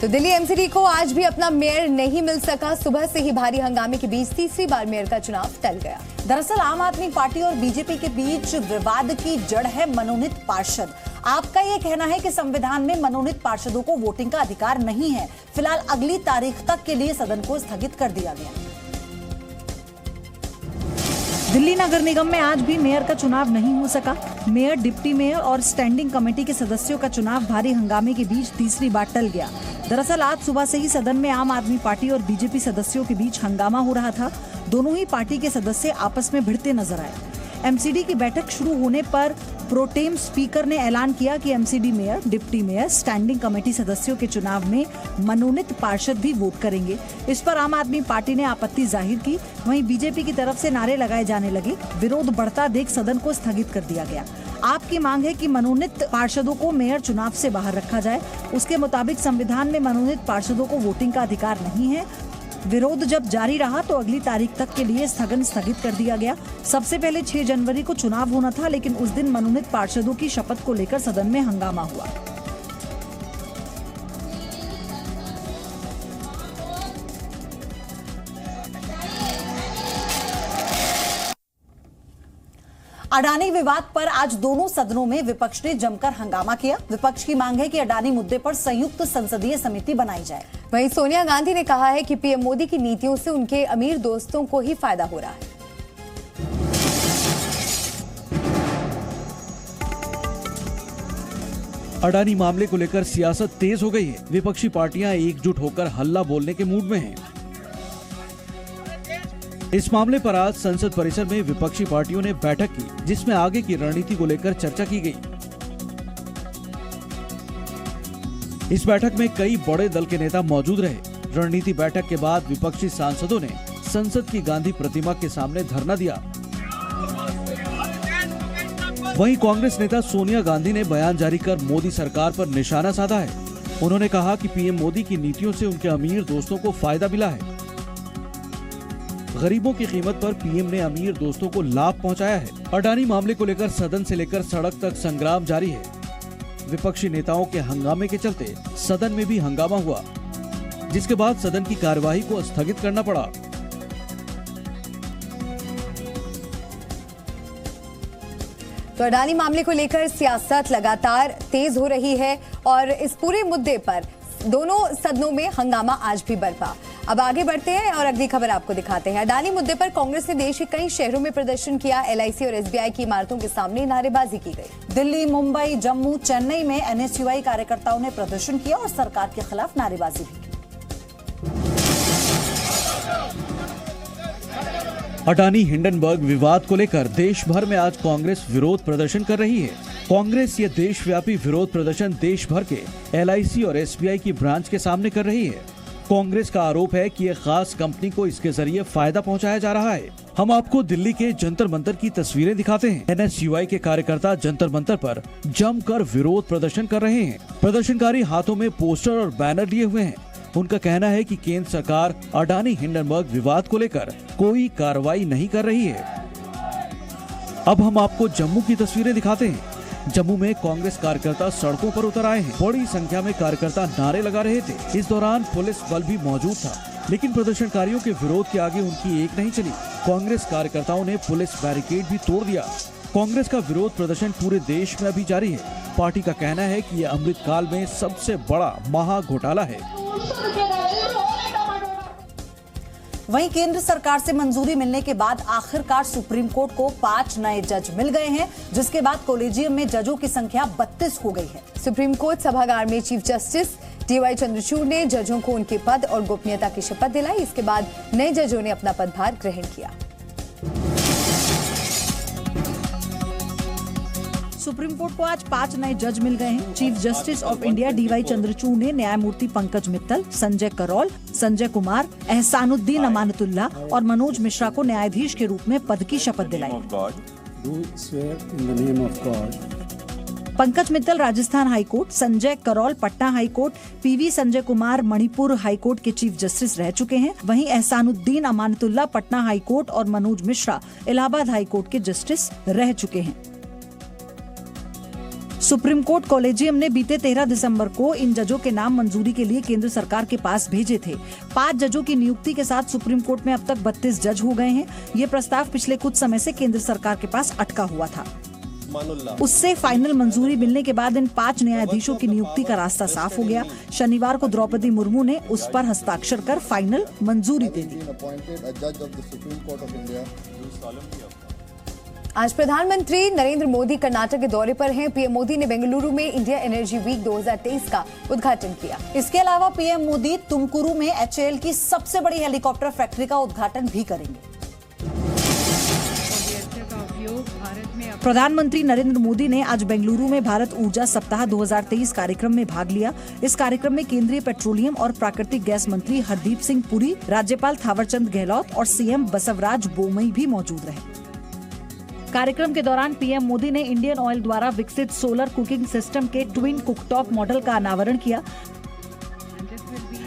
तो दिल्ली एमसीडी को आज भी अपना मेयर नहीं मिल सका। सुबह से ही भारी हंगामे के बीच तीसरी बार मेयर का चुनाव टल गया। दरअसल आम आदमी पार्टी और बीजेपी के बीच विवाद की जड़ है मनोनीत पार्षद। आपका ये कहना है कि संविधान में मनोनीत पार्षदों को वोटिंग का अधिकार नहीं है। फिलहाल अगली तारीख तक के लिए सदन को स्थगित कर दिया गया। दिल्ली नगर निगम में आज भी मेयर का चुनाव नहीं हो सका। मेयर, डिप्टी मेयर और स्टैंडिंग कमेटी के सदस्यों का चुनाव भारी हंगामे के बीच तीसरी बार टल गया। दरअसल आज सुबह से ही सदन में आम आदमी पार्टी और बीजेपी सदस्यों के बीच हंगामा हो रहा था। दोनों ही पार्टी के सदस्य आपस में भिड़ते नजर आए। एमसीडी की बैठक शुरू होने पर प्रोटेम स्पीकर ने ऐलान किया कि MCD mayor, deputy mayor, standing committee सदस्यों के चुनाव में मनोनीत पार्षद भी वोट करेंगे। इस पर आम आदमी पार्टी ने आपत्ति जाहिर की। वहीं बीजेपी की तरफ से नारे लगाए जाने लगे। विरोध बढ़ता देख सदन को स्थगित कर दिया गया। आपकी मांग है कि मनोनीत पार्षदों को मेयर चुनाव से बाहर रखा जाए। उसके मुताबिक संविधान में मनोनीत पार्षदों को वोटिंग का अधिकार नहीं है। विरोध जब जारी रहा तो अगली तारीख तक के लिए स्थगन स्थगित कर दिया गया। सबसे पहले 6 जनवरी को चुनाव होना था, लेकिन उस दिन मनोनीत पार्षदों की शपथ को लेकर सदन में हंगामा हुआ। अडानी विवाद पर आज दोनों सदनों में विपक्ष ने जमकर हंगामा किया। विपक्ष की मांग है कि अडानी मुद्दे पर संयुक्त संसदीय समिति बनाई जाए। वहीं सोनिया गांधी ने कहा है कि पीएम मोदी की नीतियों से उनके अमीर दोस्तों को ही फायदा हो रहा है। अडानी मामले को लेकर सियासत तेज हो गई है। विपक्षी पार्टियां एकजुट होकर हल्ला बोलने के मूड में हैं। इस मामले पर आज संसद परिसर में विपक्षी पार्टियों ने बैठक की, जिसमें आगे की रणनीति को लेकर चर्चा की गई। इस बैठक में कई बड़े दल के नेता मौजूद रहे। रणनीति बैठक के बाद विपक्षी सांसदों ने संसद की गांधी प्रतिमा के सामने धरना दिया। वहीं कांग्रेस नेता सोनिया गांधी ने बयान जारी कर मोदी सरकार पर निशाना साधा है। उन्होंने कहा कि पीएम मोदी की नीतियों से उनके अमीर दोस्तों को फायदा मिला है। गरीबों की कीमत पर पीएम ने अमीर दोस्तों को लाभ पहुंचाया है। अडानी मामले को लेकर सदन से लेकर सड़क तक संग्राम जारी है। विपक्षी नेताओं के हंगामे के चलते सदन में भी हंगामा हुआ, जिसके बाद सदन की कार्यवाही को स्थगित करना पड़ा। तो अडानी मामले को लेकर सियासत लगातार तेज हो रही है और इस पूरे मुद्दे पर दोनों सदनों में हंगामा आज भी बरपा। अब आगे बढ़ते हैं और अगली खबर आपको दिखाते हैं। अडानी मुद्दे पर कांग्रेस ने देश के कई शहरों में प्रदर्शन किया। एलआईसी और एसबीआई की इमारतों के सामने नारेबाजी की गई। दिल्ली, मुंबई, जम्मू, चेन्नई में एनएसयूआई कार्यकर्ताओं ने प्रदर्शन किया और सरकार के खिलाफ नारेबाजी भी की। अडानी हिंडनबर्ग विवाद को लेकर देश भर में आज कांग्रेस विरोध प्रदर्शन कर रही है। कांग्रेस ये देशव्यापी विरोध प्रदर्शन देश भर के एलआईसी और एसबीआई की ब्रांच के सामने कर रही है। कांग्रेस का आरोप है कि एक खास कंपनी को इसके जरिए फायदा पहुंचाया जा रहा है। हम आपको दिल्ली के जंतर मंतर की तस्वीरें दिखाते हैं। एनएसयूआई के कार्यकर्ता जंतर मंतर पर जमकर विरोध प्रदर्शन कर रहे हैं। प्रदर्शनकारी हाथों में पोस्टर और बैनर लिए हुए हैं। उनका कहना है कि केंद्र सरकार अडानी हिंडनबर्ग विवाद को लेकर कोई कार्रवाई नहीं कर रही है। अब हम आपको जम्मू की तस्वीरें दिखाते हैं। जम्मू में कांग्रेस कार्यकर्ता सड़कों पर उतर आए हैं। बड़ी संख्या में कार्यकर्ता नारे लगा रहे थे। इस दौरान पुलिस बल भी मौजूद था, लेकिन प्रदर्शनकारियों के विरोध के आगे उनकी एक नहीं चली। कांग्रेस कार्यकर्ताओं ने पुलिस बैरिकेड भी तोड़ दिया। कांग्रेस का विरोध प्रदर्शन पूरे देश में अभी जारी है। पार्टी का कहना है कि यह अमृतकाल में सबसे बड़ा महा घोटाला है। वहीं केंद्र सरकार से मंजूरी मिलने के बाद आखिरकार सुप्रीम कोर्ट को 5 नए जज मिल गए हैं, जिसके बाद कॉलेजियम में जजों की संख्या 32 हो गई है। सुप्रीम कोर्ट सभागार में चीफ जस्टिस डीवाई चंद्रचूड़ ने जजों को उनके पद और गोपनीयता की शपथ दिलाई। इसके बाद नए जजों ने अपना पदभार ग्रहण किया। सुप्रीम कोर्ट को आज 5 नए जज मिल गए हैं। Chief justice of India DY Chandrachud ने न्यायमूर्ति पंकज मित्तल, संजय करोल, संजय कुमार, एहसानुद्दीन अमानतुल्ला और मनोज मिश्रा को न्यायाधीश के रूप में पद की शपथ दिलाई। Pankaj Mittal Rajasthan high court, Sanjay Karol Patna high court, PV Sanjay Kumar Manipur high court के चीफ जस्टिस रह चुके हैं। वहीं एहसानुद्दीन अमानतुल्ला पटना हाईकोर्ट और मनोज मिश्रा इलाहाबाद हाईकोर्ट के जस्टिस रह चुके हैं। सुप्रीम कोर्ट कॉलेजियम ने बीते 13 दिसंबर को इन जजों के नाम मंजूरी के लिए केंद्र सरकार के पास भेजे थे। 5 जजों की नियुक्ति के साथ सुप्रीम कोर्ट में अब तक 32 जज हो गए हैं। ये प्रस्ताव पिछले कुछ समय से केंद्र सरकार के पास अटका हुआ था। उससे फाइनल मंजूरी मिलने के बाद इन 5 न्यायाधीशों की नियुक्ति का रास्ता साफ हो गया। शनिवार को द्रौपदी मुर्मू ने उस पर हस्ताक्षर कर फाइनल मंजूरी दे दी। आज प्रधानमंत्री नरेंद्र मोदी कर्नाटक के दौरे पर हैं। पीएम मोदी ने बेंगलुरु में इंडिया एनर्जी वीक 2023 का उद्घाटन किया। इसके अलावा पीएम मोदी तुमकुरू में HAL की सबसे बड़ी हेलीकॉप्टर फैक्ट्री का उद्घाटन भी करेंगे। प्रधानमंत्री नरेंद्र मोदी ने आज बेंगलुरु में भारत ऊर्जा सप्ताह 2023 कार्यक्रम में भाग लिया। इस कार्यक्रम में केंद्रीय पेट्रोलियम और प्राकृतिक गैस मंत्री हरदीप सिंह पुरी, राज्यपाल थावरचंद गहलोत और सीएम बसवराज बोमई भी मौजूद रहे। कार्यक्रम के दौरान पीएम मोदी ने इंडियन ऑयल द्वारा विकसित सोलर कुकिंग सिस्टम के ट्विन कुकटॉप मॉडल का अनावरण किया।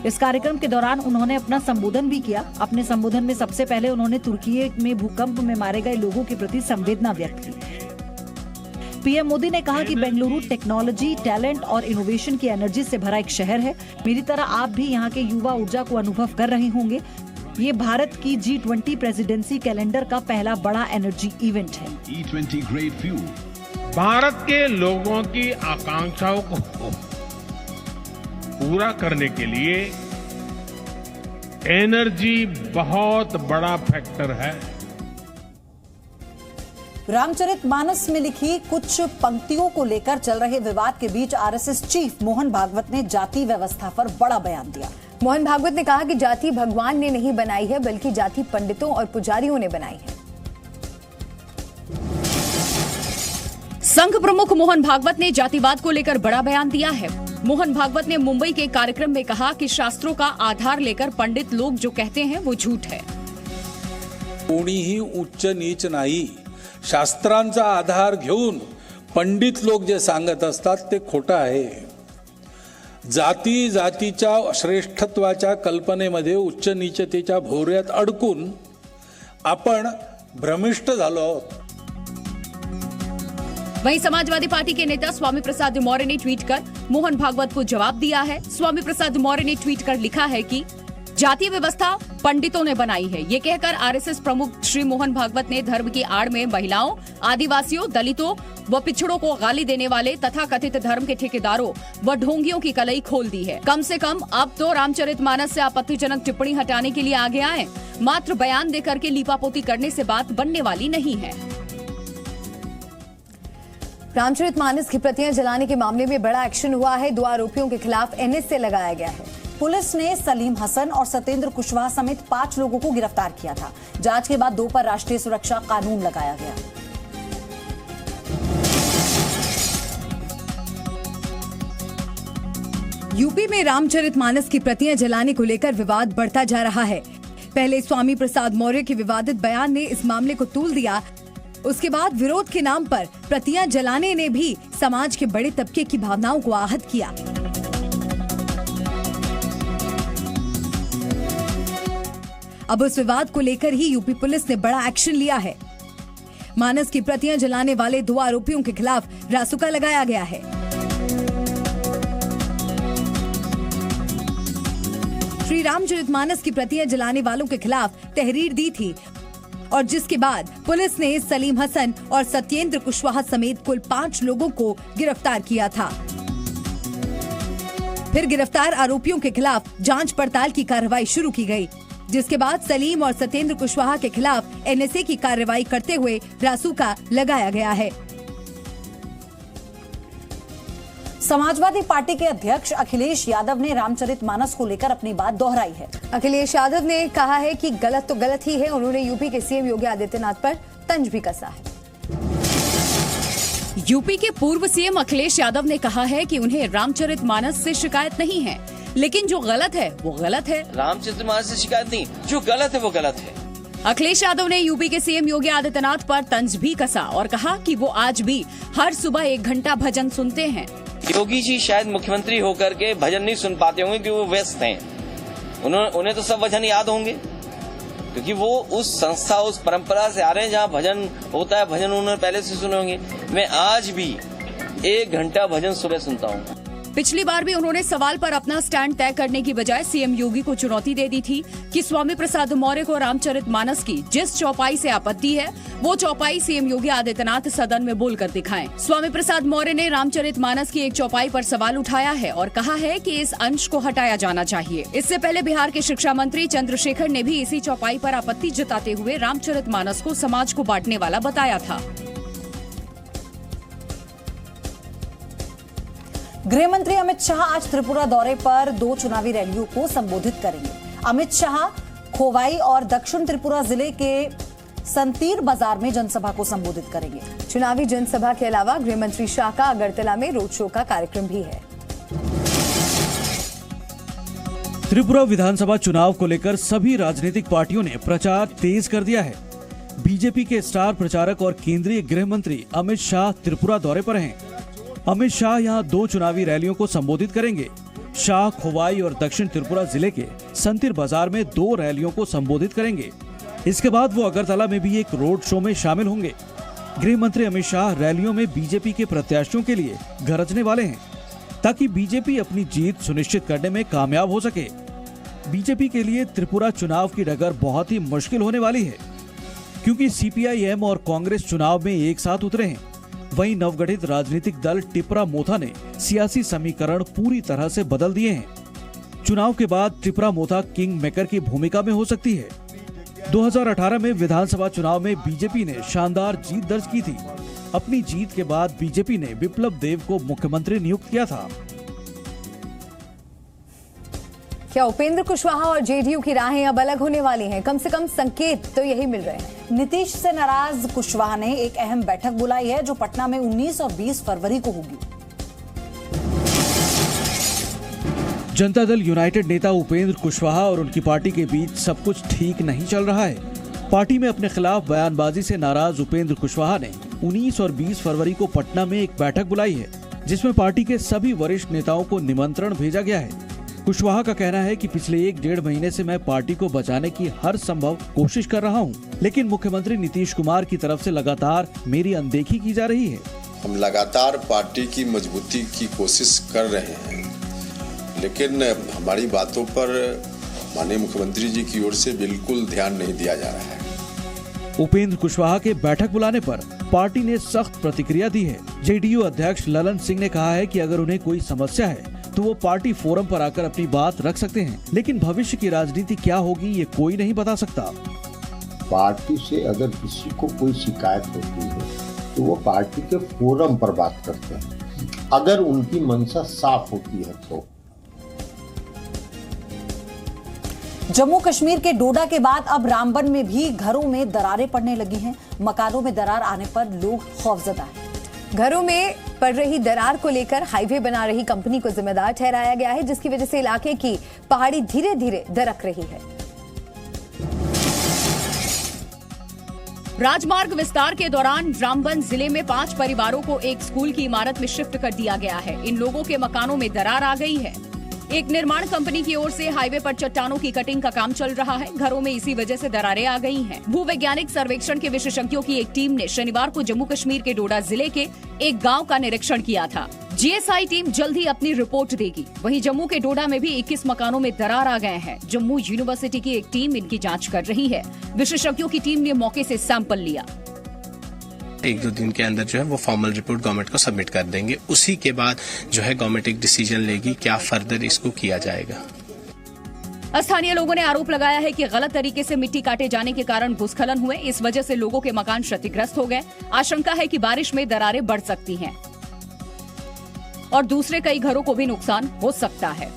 इस कार्यक्रम के दौरान उन्होंने अपना संबोधन भी किया। अपने संबोधन में सबसे पहले उन्होंने तुर्की में भूकंप में मारे गए लोगों के प्रति संवेदना व्यक्त की। पीएम मोदी ने कहा कि बेंगलुरु टेक्नोलॉजी, टैलेंट और इनोवेशन की एनर्जी से भरा एक शहर है। मेरी तरह आप भी यहाँ के युवा ऊर्जा को अनुभव कर रहे होंगे। ये भारत की G20 प्रेसिडेंसी कैलेंडर का पहला बड़ा एनर्जी इवेंट है। भारत के लोगों की आकांक्षाओं को पूरा करने के लिए एनर्जी बहुत बड़ा फैक्टर है। रामचरितमानस में लिखी कुछ पंक्तियों को लेकर चल रहे विवाद के बीच आरएसएस चीफ मोहन भागवत ने जाति व्यवस्था पर बड़ा बयान दिया। मोहन भागवत ने कहा कि जाति भगवान ने नहीं बनाई है, बल्कि जाति पंडितों और पुजारियों ने बनाई है। संघ प्रमुख मोहन भागवत ने जातिवाद को लेकर बड़ा बयान दिया है। मोहन भागवत ने मुंबई के कार्यक्रम में कहा कि शास्त्रों का आधार लेकर पंडित लोग जो कहते हैं वो झूठ है। कोणीही उच्च नीच नाही, शास्त्रांचा आधार घेऊन पंडित लोक जे सांगत असतात ते खोटं आहे। जाती जातीच्या श्रेष्ठत्वाच्या कल्पनेमध्ये उच्च नीचतेच्या भोवऱ्यात अडकून आपण भ्रमिष्ट झालो आहोत। वहीं समाजवादी पार्टी के नेता स्वामी प्रसाद मौर्य ने ट्वीट कर मोहन भागवत को जवाब दिया है। स्वामी प्रसाद मौर्य ने ट्वीट कर लिखा है कि जातीय व्यवस्था पंडितों ने बनाई है। ये कहकर आरएसएस प्रमुख श्री मोहन भागवत ने धर्म की आड़ में महिलाओं, आदिवासियों, दलितों व पिछड़ों को गाली देने वाले तथा कथित धर्म के ठेकेदारों व ढोंगियों की कलई खोल दी है। कम से कम अब तो रामचरितमानस से आपत्तिजनक टिप्पणी हटाने के लिए आगे आए। मात्र बयान देकर के लीपापोती करने से बात बनने वाली नहीं है। रामचरितमानस की प्रतियां जलाने के मामले में बड़ा एक्शन हुआ है। 2 आरोपियों के खिलाफ NSA लगाया गया है। पुलिस ने सलीम हसन और सत्येंद्र कुशवाहा समेत 5 लोगों को गिरफ्तार किया था। जांच के बाद 2 पर राष्ट्रीय सुरक्षा कानून लगाया गया। यूपी में रामचरितमानस की प्रतियां जलाने को लेकर विवाद बढ़ता जा रहा है। पहले स्वामी प्रसाद मौर्य के विवादित बयान ने इस मामले को तूल दिया। उसके बाद विरोध के नाम पर प्रतियां जलाने ने भी समाज के बड़े तबके की भावनाओं को आहत किया। अब उस विवाद को लेकर ही यूपी पुलिस ने बड़ा एक्शन लिया है। मानस की प्रतियां जलाने वाले 2 आरोपियों के खिलाफ रासुका लगाया गया है। श्री रामचरितमानस की प्रतियां जलाने वालों के खिलाफ तहरीर दी थी और जिसके बाद पुलिस ने सलीम हसन और सत्येंद्र कुशवाहा समेत कुल 5 लोगों को गिरफ्तार किया था। फिर गिरफ्तार आरोपियों के खिलाफ जांच पड़ताल की कार्रवाई शुरू की गई, जिसके बाद सलीम और सत्येंद्र कुशवाहा के खिलाफ NSA की कार्रवाई करते हुए रासुका लगाया गया है। समाजवादी पार्टी के अध्यक्ष अखिलेश यादव ने रामचरितमानस को लेकर अपनी बात दोहराई है। अखिलेश यादव ने कहा है कि गलत तो गलत ही है। उन्होंने यूपी के सीएम योगी आदित्यनाथ पर तंज भी कसा है। यूपी के पूर्व सीएम अखिलेश यादव ने कहा है कि उन्हें रामचरितमानस से शिकायत नहीं है, लेकिन जो गलत है वो गलत है। रामचरितमानस से शिकायत नहीं, जो गलत है वो गलत है। अखिलेश यादव ने यूपी के सीएम योगी आदित्यनाथ पर तंज भी कसा और कहा कि वो आज भी हर सुबह 1 घंटा भजन सुनते हैं। योगी जी शायद मुख्यमंत्री होकर के भजन नहीं सुन पाते होंगे क्योंकि वो व्यस्त हैं। उन्हें तो सब भजन याद होंगे क्योंकि वो उस संस्था, उस परंपरा से आ रहे हैं जहाँ भजन होता है। भजन उन्होंने पहले से सुने होंगे। मैं आज भी 1 घंटा भजन सुबह सुनता हूँ। पिछली बार भी उन्होंने सवाल पर अपना स्टैंड तय करने की बजाय सीएम योगी को चुनौती दे दी थी कि स्वामी प्रसाद मौर्य को रामचरितमानस की जिस चौपाई से आपत्ति है वो चौपाई सीएम योगी आदित्यनाथ सदन में बोलकर दिखाएं। स्वामी प्रसाद मौर्य ने रामचरितमानस की एक चौपाई पर सवाल उठाया है और कहा है कि इस अंश को हटाया जाना चाहिए। इससे पहले बिहार के शिक्षा मंत्री चंद्रशेखर ने भी इसी चौपाई पर आपत्ति जताते हुए रामचरितमानस को समाज को बांटने वाला बताया था। गृह मंत्री अमित शाह आज त्रिपुरा दौरे पर 2 चुनावी रैलियों को संबोधित करेंगे। अमित शाह खोवाई और दक्षिण त्रिपुरा जिले के संतीर बाजार में जनसभा को संबोधित करेंगे। चुनावी जनसभा के अलावा गृह मंत्री शाह का अगरतला में रोड शो का कार्यक्रम भी है। त्रिपुरा विधानसभा चुनाव को लेकर सभी राजनीतिक पार्टियों ने प्रचार तेज कर दिया है। बीजेपी के स्टार प्रचारक और केंद्रीय गृह मंत्री अमित शाह त्रिपुरा दौरे पर हैं। अमित शाह यहां 2 चुनावी रैलियों को संबोधित करेंगे। शाह खोवाई और दक्षिण त्रिपुरा जिले के संतीर बाजार में 2 रैलियों को संबोधित करेंगे। इसके बाद वो अगरतला में भी एक रोड शो में शामिल होंगे। गृह मंत्री अमित शाह रैलियों में बीजेपी के प्रत्याशियों के लिए गरजने वाले हैं ताकि बीजेपी अपनी जीत सुनिश्चित करने में कामयाब हो सके। बीजेपी के लिए त्रिपुरा चुनाव की डगर बहुत ही मुश्किल होने वाली है क्योंकि सीपीआई-एम और कांग्रेस चुनाव में एक साथ उतरे हैं। वहीं नवगठित राजनीतिक दल टिपरा मोथा ने सियासी समीकरण पूरी तरह से बदल दिए हैं। चुनाव के बाद टिपरा मोथा किंग मेकर की भूमिका में हो सकती है। 2018 में विधानसभा चुनाव में बीजेपी ने शानदार जीत दर्ज की थी। अपनी जीत के बाद बीजेपी ने बिप्लब देब को मुख्यमंत्री नियुक्त किया था। क्या उपेंद्र कुशवाहा और जेडीयू की राहें अब अलग होने वाली हैं? कम से कम संकेत तो यही मिल रहे हैं। नीतीश से नाराज कुशवाहा ने एक अहम बैठक बुलाई है जो पटना में 19 और 20 फरवरी को होगी। जनता दल यूनाइटेड नेता उपेंद्र कुशवाहा और उनकी पार्टी के बीच सब कुछ ठीक नहीं चल रहा है। पार्टी में अपने खिलाफ बयानबाजी से नाराज उपेंद्र कुशवाहा ने 19 और 20 फरवरी को पटना में एक बैठक बुलाई है जिसमें पार्टी के सभी वरिष्ठ नेताओं को निमंत्रण भेजा गया है। कुशवाहा का कहना है कि पिछले 1-1.5 महीने से मैं पार्टी को बचाने की हर संभव कोशिश कर रहा हूं, लेकिन मुख्यमंत्री नीतीश कुमार की तरफ से लगातार मेरी अनदेखी की जा रही है। हम लगातार पार्टी की मजबूती की कोशिश कर रहे हैं, लेकिन हमारी बातों पर माननीय मुख्यमंत्री जी की ओर से बिल्कुल ध्यान नहीं दिया जा रहा है। उपेंद्र कुशवाहा के बैठक बुलाने पर पार्टी ने सख्त प्रतिक्रिया दी है। जेडीयू अध्यक्ष ललन सिंह ने कहा है कि अगर उन्हें कोई समस्या है तो वो पार्टी फोरम पर आकर अपनी बात रख सकते हैं, लेकिन भविष्य की राजनीति क्या होगी ये कोई नहीं बता सकता। पार्टी से अगर किसी को कोई शिकायत होती है तो वो पार्टी के फोरम पर बात करते हैं, अगर उनकी मंशा साफ होती है तो। जम्मू कश्मीर के डोडा के बाद अब रामबन में भी घरों में दरारें पड़ने लगी हैं। मकानों में दरार आने पर लोग खौफजदा हैं। घरों में पड़ रही दरार को लेकर हाईवे बना रही कंपनी को जिम्मेदार ठहराया गया है, जिसकी वजह से इलाके की पहाड़ी धीरे धीरे दरक रही है। राजमार्ग विस्तार के दौरान रामबन जिले में 5 परिवारों को एक स्कूल की इमारत में शिफ्ट कर दिया गया है। इन लोगों के मकानों में दरार आ गई है। एक निर्माण कंपनी की ओर से हाईवे पर चट्टानों की कटिंग का काम चल रहा है। घरों में इसी वजह से दरारें आ गई हैं। भूवैज्ञानिक सर्वेक्षण के विशेषज्ञों की एक टीम ने शनिवार को जम्मू कश्मीर के डोडा जिले के एक गांव का निरीक्षण किया था। जीएसआई टीम जल्द ही अपनी रिपोर्ट देगी। वहीं जम्मू के डोडा में भी 21 मकानों में दरार आ गए हैं। जम्मू यूनिवर्सिटी की एक टीम इनकी जांच कर रही है। विशेषज्ञों की टीम ने मौके से सैंपल लिया। 1-2 दिन के अंदर जो है वो फॉर्मल रिपोर्ट गवर्नमेंट को सबमिट कर देंगे। उसी के बाद जो है गवर्नमेंट एक डिसीजन लेगी क्या फर्दर इसको किया जाएगा। स्थानीय लोगों ने आरोप लगाया है कि गलत तरीके से मिट्टी काटे जाने के कारण भूस्खलन हुए। इस वजह से लोगों के मकान क्षतिग्रस्त हो गए। आशंका है कि बारिश में दरारें बढ़ सकती हैं और दूसरे कई घरों को भी नुकसान हो सकता है।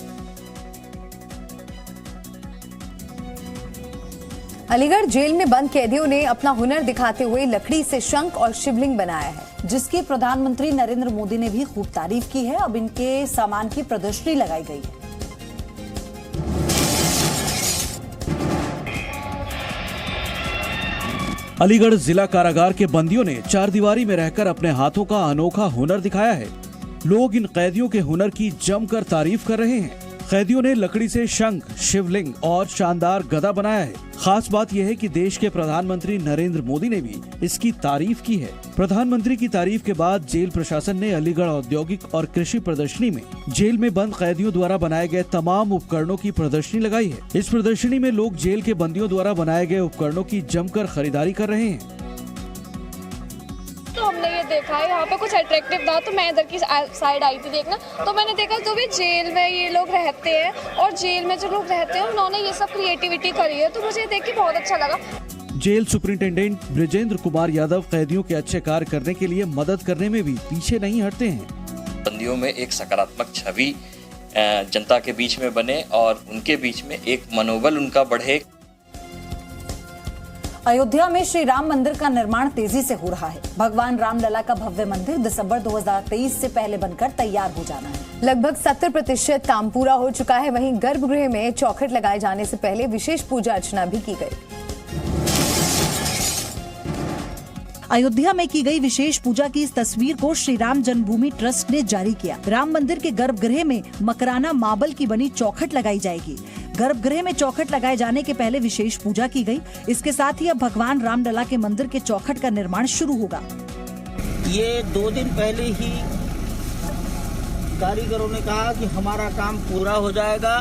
अलीगढ़ जेल में बंद कैदियों ने अपना हुनर दिखाते हुए लकड़ी से शंख और शिवलिंग बनाया है, जिसकी प्रधानमंत्री नरेंद्र मोदी ने भी खूब तारीफ की है। अब इनके सामान की प्रदर्शनी लगाई गई है। अलीगढ़ जिला कारागार के बंदियों ने चारदीवारी में रहकर अपने हाथों का अनोखा हुनर दिखाया है। लोग इन कैदियों के हुनर की जमकर तारीफ कर रहे हैं। कैदियों ने लकड़ी से शंख, शिवलिंग और शानदार गदा बनाया है। खास बात यह है कि देश के प्रधानमंत्री नरेंद्र मोदी ने भी इसकी तारीफ की है। प्रधानमंत्री की तारीफ के बाद जेल प्रशासन ने अलीगढ़ औद्योगिक और कृषि प्रदर्शनी में जेल में बंद कैदियों द्वारा बनाए गए तमाम उपकरणों की प्रदर्शनी लगाई है। इस प्रदर्शनी में लोग जेल के बंदियों द्वारा बनाए गए उपकरणों की जमकर खरीदारी कर रहे हैं। तो हमने ये देखा है यहाँ पे कुछ अट्रैक्टिव था, तो मैं इधर की साइड आई थी देखना, तो मैंने देखा जो भी जेल में ये लोग रहते हैं और जेल में जो लोग रहते हैं उन्होंने ये सब क्रिएटिविटी करी है, तो मुझे देख के बहुत अच्छा लगा। जेल सुपरिंटेंडेंट ब्रिजेंद्र कुमार यादव कैदियों के अच्छे कार्य करने के लिए मदद करने में भी पीछे नहीं हटते हैं। बंदियों में एक सकारात्मक छवि जनता के बीच में बने और उनके बीच में एक मनोबल उनका बढ़े। अयोध्या में श्री राम मंदिर का निर्माण तेजी से हो रहा है। भगवान रामलला का भव्य मंदिर दिसंबर 2023 से पहले बनकर तैयार हो जाना है। लगभग 70% काम पूरा हो चुका है। वहीं गर्भगृह में चौखट लगाए जाने से पहले विशेष पूजा अर्चना भी की गई। अयोध्या में की गई विशेष पूजा की इस तस्वीर को श्री राम जन्मभूमि ट्रस्ट ने जारी किया। राम मंदिर के गर्भगृह में मकराना मार्बल की बनी चौखट लगाई जाएगी। गर्भगृह में चौखट लगाए जाने के पहले विशेष पूजा की गई। इसके साथ ही अब भगवान रामलला के मंदिर के चौखट का निर्माण शुरू होगा। ये 2 दिन पहले ही कारीगरों ने कहा कि हमारा काम पूरा हो जाएगा,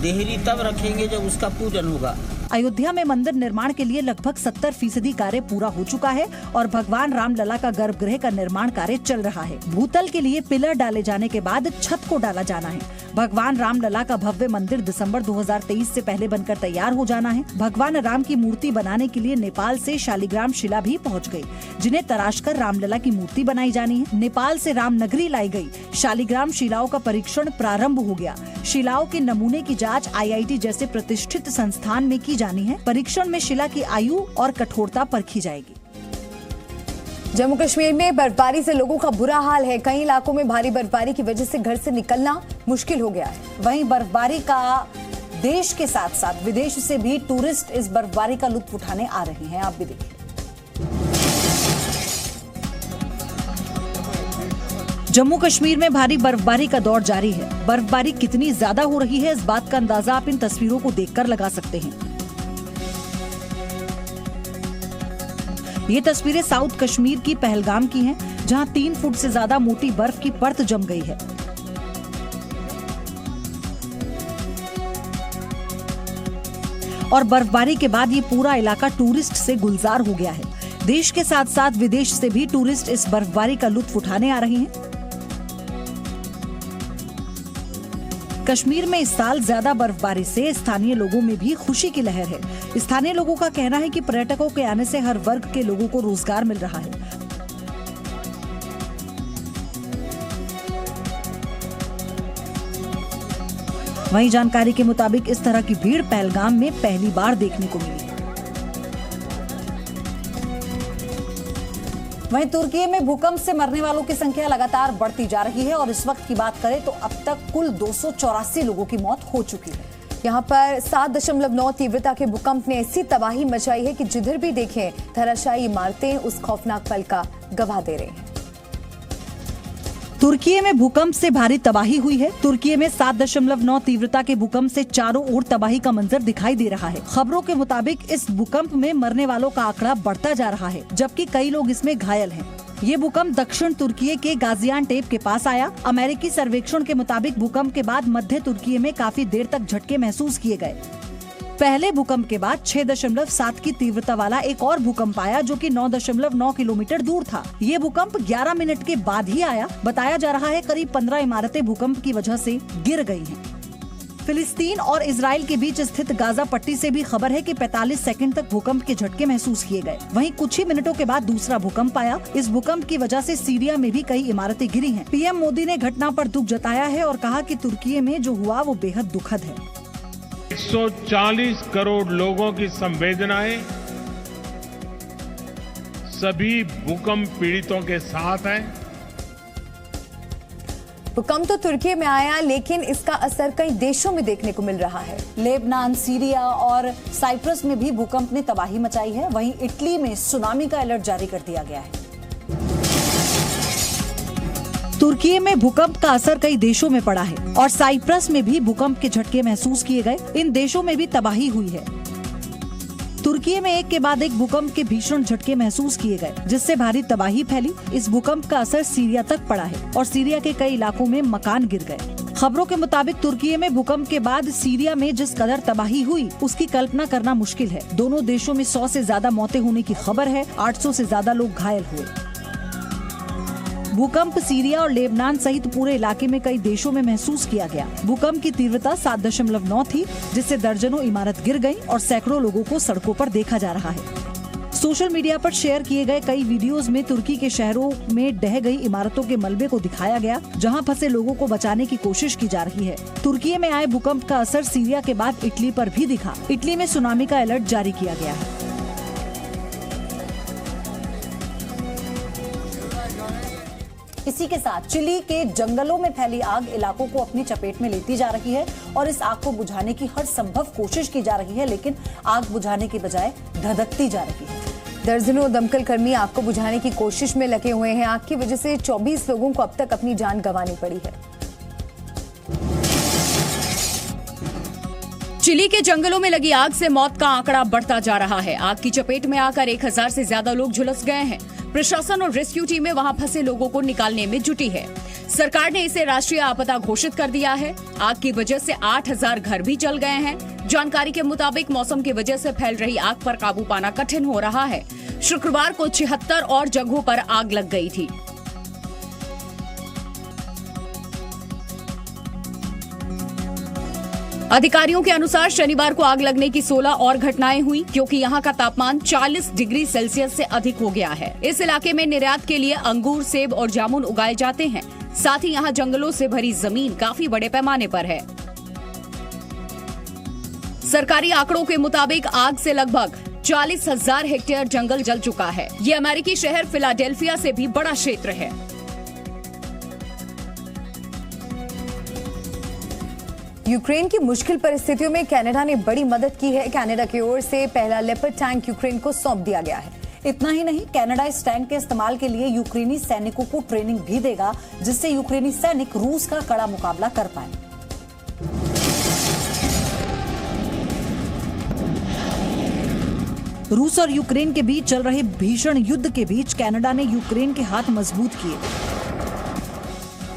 देहरी तब रखेंगे जब उसका पूजन होगा। अयोध्या में मंदिर निर्माण के लिए लगभग 70% कार्य पूरा हो चुका है और भगवान रामलला का गर्भगृह का निर्माण कार्य चल रहा है। भूतल के लिए पिलर डाले जाने के बाद छत को डाला जाना है। भगवान रामलला का भव्य मंदिर दिसंबर 2023 से पहले बनकर तैयार हो जाना है। भगवान राम की मूर्ति बनाने के लिए नेपाल से शालिग्राम शिला भी पहुंच गई, जिन्हें तराशकर रामलला की मूर्ति बनाई जानी है। नेपाल से रामनगरी लाई गई शालिग्राम शिलाओं का परीक्षण प्रारंभ हो गया। शिलाओं के नमूने की जांच IIT जैसे प्रतिष्ठित संस्थान में की जानी है। परीक्षण में शिला की आयु और कठोरता परखी जाएगी। जम्मू कश्मीर में बर्फबारी से लोगों का बुरा हाल है। कई इलाकों में भारी बर्फबारी की वजह से घर से निकलना मुश्किल हो गया है। वहीं बर्फबारी का देश के साथ साथ विदेश से भी टूरिस्ट इस बर्फबारी का लुत्फ उठाने आ रहे हैं। आप भी देखिए। जम्मू कश्मीर में भारी बर्फबारी का दौर जारी है। बर्फबारी कितनी ज्यादा हो रही है, इस बात का अंदाजा आप इन तस्वीरों को देखकर लगा सकते हैं। ये तस्वीरें साउथ कश्मीर की पहलगाम की हैं, जहां 3 फुट से ज्यादा मोटी बर्फ की परत जम गई है। और बर्फबारी के बाद ये पूरा इलाका टूरिस्ट से गुलजार हो गया है। देश के साथ साथ विदेश से भी टूरिस्ट इस बर्फबारी का लुत्फ उठाने आ रहे हैं। कश्मीर में इस साल ज्यादा बर्फबारी से स्थानीय लोगों में भी खुशी की लहर है। स्थानीय लोगों का कहना है कि पर्यटकों के आने से हर वर्ग के लोगों को रोजगार मिल रहा है। वहीं जानकारी के मुताबिक इस तरह की भीड़ पहलगाम में पहली बार देखने को मिली है। वहीं तुर्की में भूकंप से मरने वालों की संख्या लगातार बढ़ती जा रही है और इस वक्त की बात करें तो अब तक कुल 284 लोगों की मौत हो चुकी है। यहाँ पर 7.9 तीव्रता के भूकंप ने ऐसी तबाही मचाई है कि जिधर भी देखें धराशायी इमारतें उस खौफनाक पल का गवाह दे रहे हैं। तुर्की में भूकंप से भारी तबाही हुई है। तुर्की में 7.9 तीव्रता के भूकंप से चारों ओर तबाही का मंजर दिखाई दे रहा है। खबरों के मुताबिक इस भूकंप में मरने वालों का आंकड़ा बढ़ता जा रहा है, जबकि कई लोग इसमें घायल हैं। ये भूकंप दक्षिण तुर्की के गाजियानटेप के पास आया। अमेरिकी सर्वेक्षण के मुताबिक भूकंप के बाद मध्य तुर्की में काफी देर तक झटके महसूस किए गए। पहले भूकंप के बाद 6.7 की तीव्रता वाला एक और भूकंप आया, जो कि 9.9 किलोमीटर दूर था। ये भूकंप 11 मिनट के बाद ही आया। बताया जा रहा है करीब 15 इमारतें भूकंप की वजह से गिर गई हैं। फिलिस्तीन और इजराइल के बीच स्थित गाजा पट्टी से भी खबर है कि 45 सेकंड तक भूकंप के झटके महसूस किए गए। वहीं कुछ ही मिनटों के बाद दूसरा भूकंप आया। इस भूकंप की वजह से सीरिया में भी कई इमारतें गिरी हैं। पीएम मोदी ने घटना पर दुख जताया है और कहा कि तुर्की में जो हुआ वो बेहद दुखद है। 140 करोड़ लोगों की संवेदनाएं सभी भूकंप पीड़ितों के साथ है। भूकंप तो तुर्की में आया, लेकिन इसका असर कई देशों में देखने को मिल रहा है। लेबनान, सीरिया और साइप्रस में भी भूकंप ने तबाही मचाई है। वहीं इटली में सुनामी का अलर्ट जारी कर दिया गया है। तुर्की में भूकंप का असर कई देशों में पड़ा है और साइप्रस में भी भूकंप के झटके महसूस किए गए। इन देशों में भी तबाही हुई है। तुर्की में एक के बाद एक भूकंप के भीषण झटके महसूस किए गए, जिससे भारी तबाही फैली। इस भूकंप का असर सीरिया तक पड़ा है और सीरिया के कई इलाकों में मकान गिर गए। खबरों के मुताबिक तुर्की में भूकंप के बाद सीरिया में जिस कदर तबाही हुई उसकी कल्पना करना मुश्किल है। दोनों देशों में 100 से ज्यादा मौतें होने की खबर है। 800 से ज्यादा लोग घायल हुए। भूकंप सीरिया और लेबनान सहित पूरे इलाके में कई देशों में महसूस किया गया। भूकंप की तीव्रता 7.9 थी, जिससे दर्जनों इमारत गिर गईं और सैकड़ों लोगों को सड़कों पर देखा जा रहा है। सोशल मीडिया पर शेयर किए गए कई वीडियोस में तुर्की के शहरों में ढह गई इमारतों के मलबे को दिखाया गया, जहां फंसे लोगों को बचाने की कोशिश की जा रही है। तुर्की में आए भूकंप का असर सीरिया के बाद इटली पर भी दिखा। इटली में सुनामी का अलर्ट जारी किया गया है। इसी के साथ चिली के जंगलों में फैली आग इलाकों को अपनी चपेट में लेती जा रही है और इस आग को बुझाने की हर संभव कोशिश की जा रही है, लेकिन आग बुझाने की बजाय धधकती जा रही है। दर्जनों दमकल कर्मी आग को बुझाने की कोशिश में लगे हुए हैं। आग की वजह से 24 लोगों को अब तक अपनी जान गंवानी पड़ी है। चिली के जंगलों में लगी आग से मौत का आंकड़ा बढ़ता जा रहा है। आग की चपेट में आकर 1000 से ज्यादा लोग झुलस गए हैं। प्रशासन और रेस्क्यू टीमें वहां फंसे लोगों को निकालने में जुटी है। सरकार ने इसे राष्ट्रीय आपदा घोषित कर दिया है। आग की वजह से 8000 घर भी जल गए हैं। जानकारी के मुताबिक मौसम की वजह से फैल रही आग पर काबू पाना कठिन हो रहा है। शुक्रवार को 76 और जगहों पर आग लग गई थी। अधिकारियों के अनुसार शनिवार को आग लगने की 16 और घटनाएं हुई, क्योंकि यहां का तापमान 40 डिग्री सेल्सियस से अधिक हो गया है। इस इलाके में निर्यात के लिए अंगूर, सेब और जामुन उगाए जाते हैं। साथ ही यहां जंगलों से भरी जमीन काफी बड़े पैमाने पर है। सरकारी आंकड़ों के मुताबिक आग से लगभग 40,000 हेक्टेयर जंगल जल चुका है। ये अमेरिकी शहर फिलाडेल्फिया से भी बड़ा क्षेत्र है। यूक्रेन की मुश्किल परिस्थितियों में कनाडा ने बड़ी मदद की है। कनाडा की ओर से पहला लेपर्ड टैंक यूक्रेन को सौंप दिया गया है। इतना ही नहीं, कनाडा इस टैंक के इस्तेमाल के लिए यूक्रेनी सैनिकों को ट्रेनिंग भी देगा, जिससे यूक्रेनी सैनिक रूस का कड़ा मुकाबला कर पाए। रूस और यूक्रेन के बीच चल रहे भीषण युद्ध के बीच कनाडा ने यूक्रेन के हाथ मजबूत किए।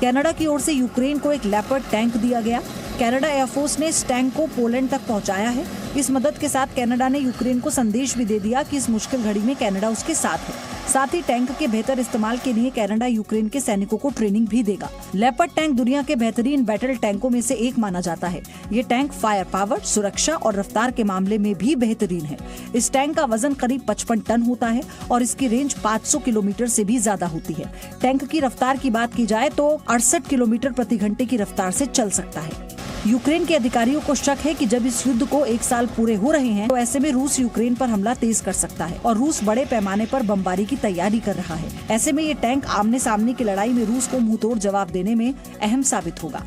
कनाडा की ओर से यूक्रेन को एक लेपर्ड टैंक दिया गया। कनाडा एयरफोर्स ने इस टैंक को पोलैंड तक पहुंचाया है। इस मदद के साथ कनाडा ने यूक्रेन को संदेश भी दे दिया कि इस मुश्किल घड़ी में कनाडा उसके साथ है। साथ ही टैंक के बेहतर इस्तेमाल के लिए कनाडा यूक्रेन के सैनिकों को ट्रेनिंग भी देगा। लेपर्ड टैंक दुनिया के बेहतरीन बैटल टैंकों में से एक माना जाता है। ये टैंक फायर पावर, सुरक्षा और रफ्तार के मामले में भी बेहतरीन है। इस टैंक का वजन करीब 55 टन होता है और इसकी रेंज 500 किलोमीटर से भी ज्यादा होती है। टैंक की रफ्तार की बात की जाए तो 68 किलोमीटर प्रति घंटे की रफ्तार से चल सकता है। यूक्रेन के अधिकारियों को शक है कि जब इस युद्ध को 1 साल पूरे हो रहे हैं, तो ऐसे में रूस यूक्रेन पर हमला तेज कर सकता है और रूस बड़े पैमाने पर बमबारी की तैयारी कर रहा है। ऐसे में ये टैंक आमने सामने की लड़ाई में रूस को मुंहतोड़ जवाब देने में अहम साबित होगा।